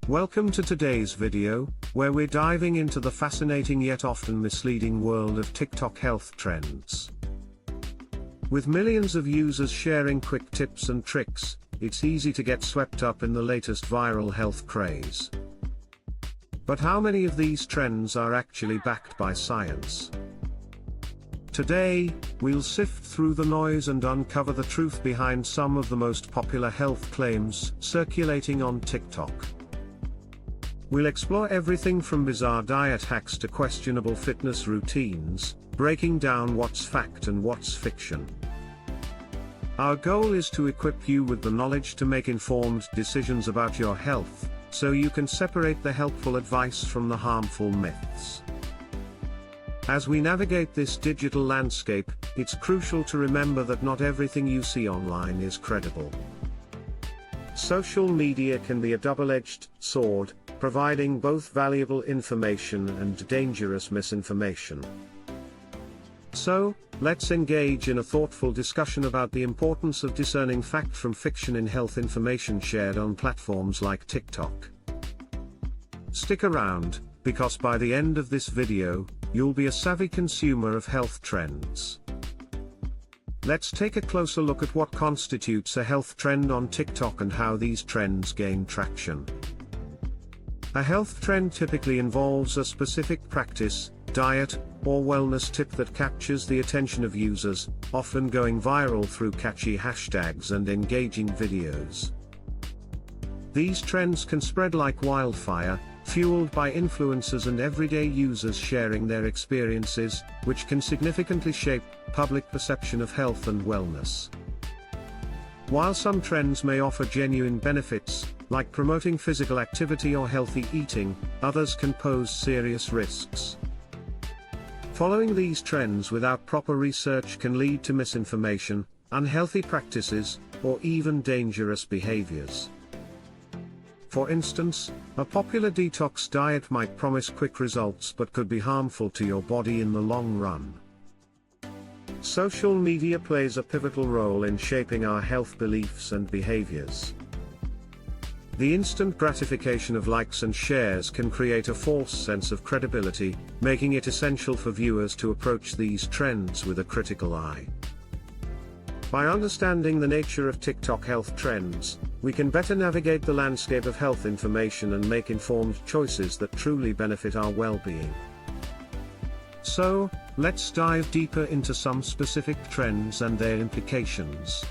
Welcome to today's video, where we're diving into the fascinating yet often misleading world of TikTok health trends. With millions of users sharing quick tips and tricks, it's easy to get swept up in the latest viral health craze. But how many of these trends are actually backed by science? Today, we'll sift through the noise and uncover the truth behind some of the most popular health claims circulating on TikTok. We'll explore everything from bizarre diet hacks to questionable fitness routines, breaking down what's fact and what's fiction. Our goal is to equip you with the knowledge to make informed decisions about your health, so you can separate the helpful advice from the harmful myths. As we navigate this digital landscape, it's crucial to remember that not everything you see online is credible. Social media can be a double-edged sword, providing both valuable information and dangerous misinformation. So, let's engage in a thoughtful discussion about the importance of discerning fact from fiction in health information shared on platforms like TikTok. Stick around, because by the end of this video, you'll be a savvy consumer of health trends. Let's take a closer look at what constitutes a health trend on TikTok and how these trends gain traction. A health trend typically involves a specific practice, diet, or wellness tip that captures the attention of users, often going viral through catchy hashtags and engaging videos. These trends can spread like wildfire, fueled by influencers and everyday users sharing their experiences, which can significantly shape public perception of health and wellness. While some trends may offer genuine benefits, like promoting physical activity or healthy eating, others can pose serious risks. Following these trends without proper research can lead to misinformation, unhealthy practices, or even dangerous behaviors. For instance, a popular detox diet might promise quick results but could be harmful to your body in the long run. Social media plays a pivotal role in shaping our health beliefs and behaviors. The instant gratification of likes and shares can create a false sense of credibility, making it essential for viewers to approach these trends with a critical eye. By understanding the nature of TikTok health trends, we can better navigate the landscape of health information and make informed choices that truly benefit our well-being. So, let's dive deeper into some specific trends and their implications.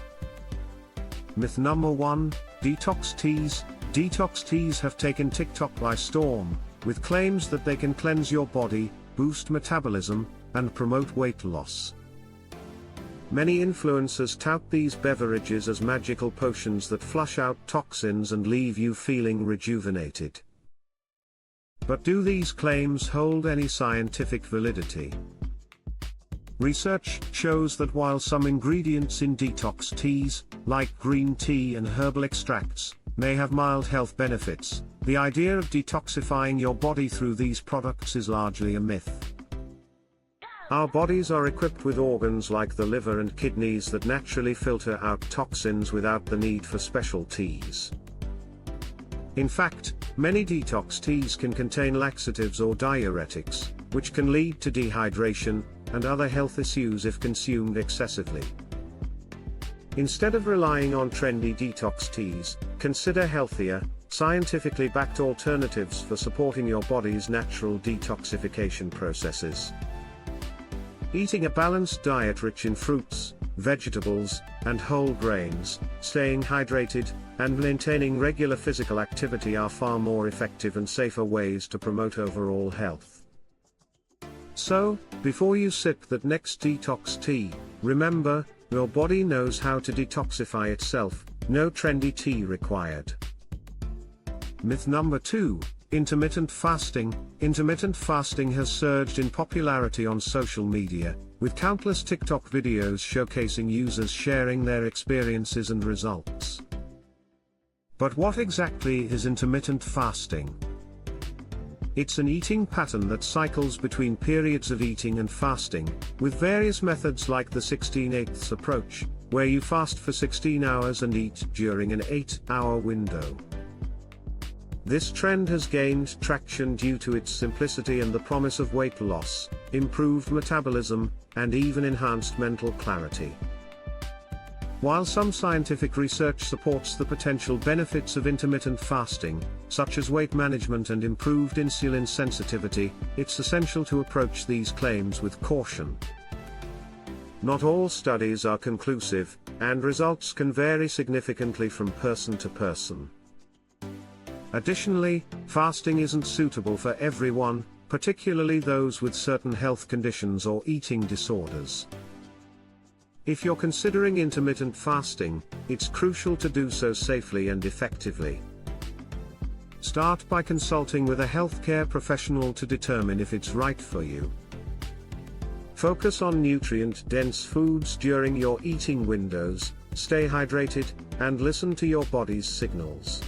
Myth number 1, detox teas. Detox teas have taken TikTok by storm, with claims that they can cleanse your body, boost metabolism, and promote weight loss. Many influencers tout these beverages as magical potions that flush out toxins and leave you feeling rejuvenated. But do these claims hold any scientific validity? Research shows that while some ingredients in detox teas, like green tea and herbal extracts, may have mild health benefits, the idea of detoxifying your body through these products is largely a myth. Our bodies are equipped with organs like the liver and kidneys that naturally filter out toxins without the need for special teas. In fact, many detox teas can contain laxatives or diuretics, which can lead to dehydration and other health issues if consumed excessively. Instead of relying on trendy detox teas, consider healthier, scientifically backed alternatives for supporting your body's natural detoxification processes. Eating a balanced diet rich in fruits, vegetables, and whole grains, staying hydrated, and maintaining regular physical activity are far more effective and safer ways to promote overall health. So, before you sip that next detox tea, remember, your body knows how to detoxify itself, no trendy tea required. Myth number 2, intermittent fasting. Intermittent fasting has surged in popularity on social media, with countless TikTok videos showcasing users sharing their experiences and results. But what exactly is intermittent fasting? It's an eating pattern that cycles between periods of eating and fasting, with various methods like the 16/8 approach, where you fast for 16 hours and eat during an 8-hour window. This trend has gained traction due to its simplicity and the promise of weight loss, improved metabolism, and even enhanced mental clarity. While some scientific research supports the potential benefits of intermittent fasting, such as weight management and improved insulin sensitivity, it's essential to approach these claims with caution. Not all studies are conclusive, and results can vary significantly from person to person. Additionally, fasting isn't suitable for everyone, particularly those with certain health conditions or eating disorders. If you're considering intermittent fasting, it's crucial to do so safely and effectively. Start by consulting with a healthcare professional to determine if it's right for you. Focus on nutrient-dense foods during your eating windows, stay hydrated, and listen to your body's signals.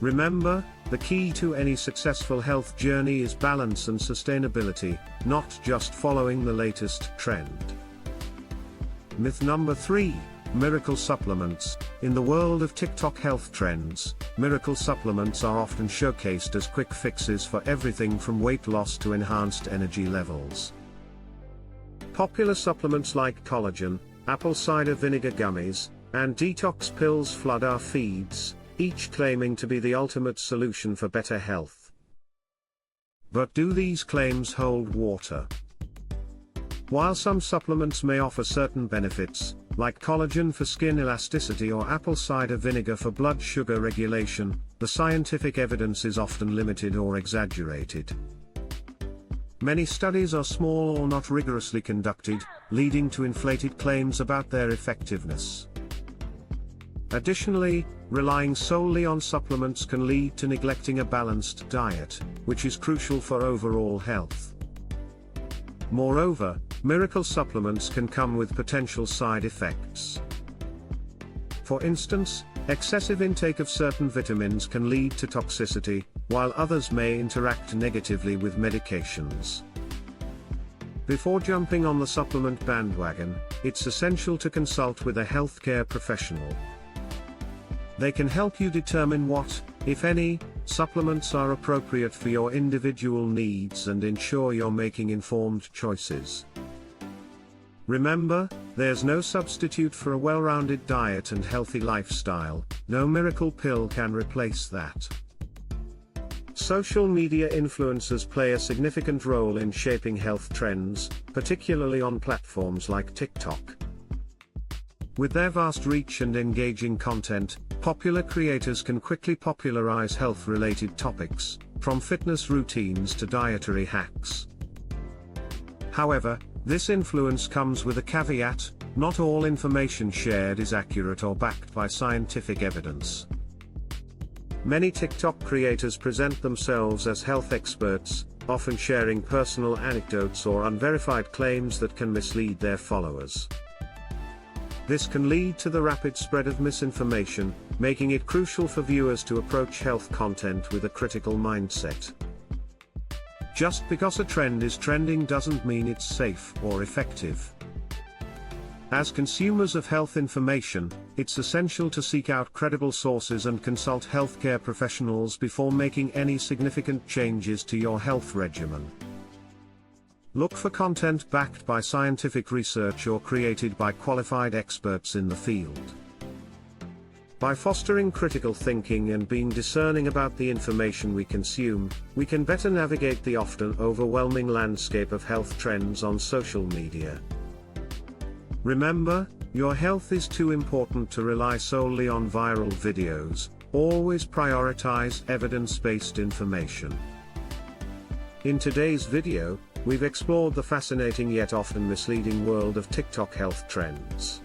Remember, the key to any successful health journey is balance and sustainability, not just following the latest trend. Myth number 3, miracle supplements. In the world of TikTok health trends, miracle supplements are often showcased as quick fixes for everything from weight loss to enhanced energy levels. Popular supplements like collagen, apple cider vinegar gummies, and detox pills flood our feeds, each claiming to be the ultimate solution for better health. But do these claims hold water? While some supplements may offer certain benefits, like collagen for skin elasticity or apple cider vinegar for blood sugar regulation, the scientific evidence is often limited or exaggerated. Many studies are small or not rigorously conducted, leading to inflated claims about their effectiveness. Additionally, relying solely on supplements can lead to neglecting a balanced diet, which is crucial for overall health. Moreover, miracle supplements can come with potential side effects. For instance, excessive intake of certain vitamins can lead to toxicity, while others may interact negatively with medications. Before jumping on the supplement bandwagon, it's essential to consult with a healthcare professional. They can help you determine what, if any, supplements are appropriate for your individual needs and ensure you're making informed choices. Remember, there's no substitute for a well-rounded diet and healthy lifestyle. No miracle pill can replace that. Social media influencers play a significant role in shaping health trends, particularly on platforms like TikTok. With their vast reach and engaging content, popular creators can quickly popularize health-related topics, from fitness routines to dietary hacks. However, this influence comes with a caveat: not all information shared is accurate or backed by scientific evidence. Many TikTok creators present themselves as health experts, often sharing personal anecdotes or unverified claims that can mislead their followers. This can lead to the rapid spread of misinformation, making it crucial for viewers to approach health content with a critical mindset. Just because a trend is trending doesn't mean it's safe or effective. As consumers of health information, it's essential to seek out credible sources and consult healthcare professionals before making any significant changes to your health regimen. Look for content backed by scientific research or created by qualified experts in the field. By fostering critical thinking and being discerning about the information we consume, we can better navigate the often overwhelming landscape of health trends on social media. Remember, your health is too important to rely solely on viral videos. Always prioritize evidence-based information. In today's video, we've explored the fascinating yet often misleading world of TikTok health trends.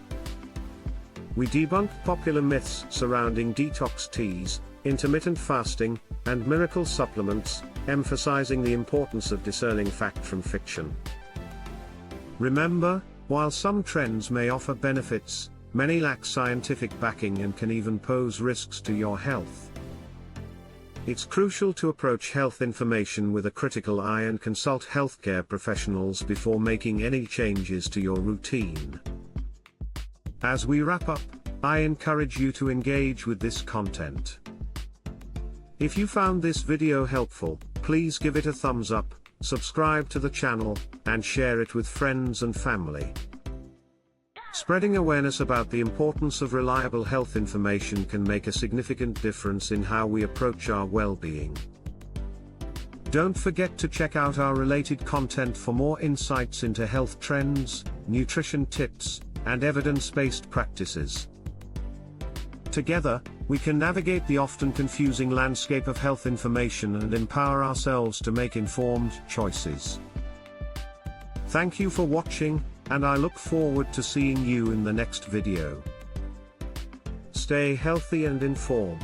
We debunked popular myths surrounding detox teas, intermittent fasting, and miracle supplements, emphasizing the importance of discerning fact from fiction. Remember, while some trends may offer benefits, many lack scientific backing and can even pose risks to your health. It's crucial to approach health information with a critical eye and consult healthcare professionals before making any changes to your routine. As we wrap up, I encourage you to engage with this content. If you found this video helpful, please give it a thumbs up, subscribe to the channel, and share it with friends and family. Spreading awareness about the importance of reliable health information can make a significant difference in how we approach our well-being. Don't forget to check out our related content for more insights into health trends, nutrition tips, and evidence-based practices. Together, we can navigate the often confusing landscape of health information and empower ourselves to make informed choices. Thank you for watching, and I look forward to seeing you in the next video. Stay healthy and informed.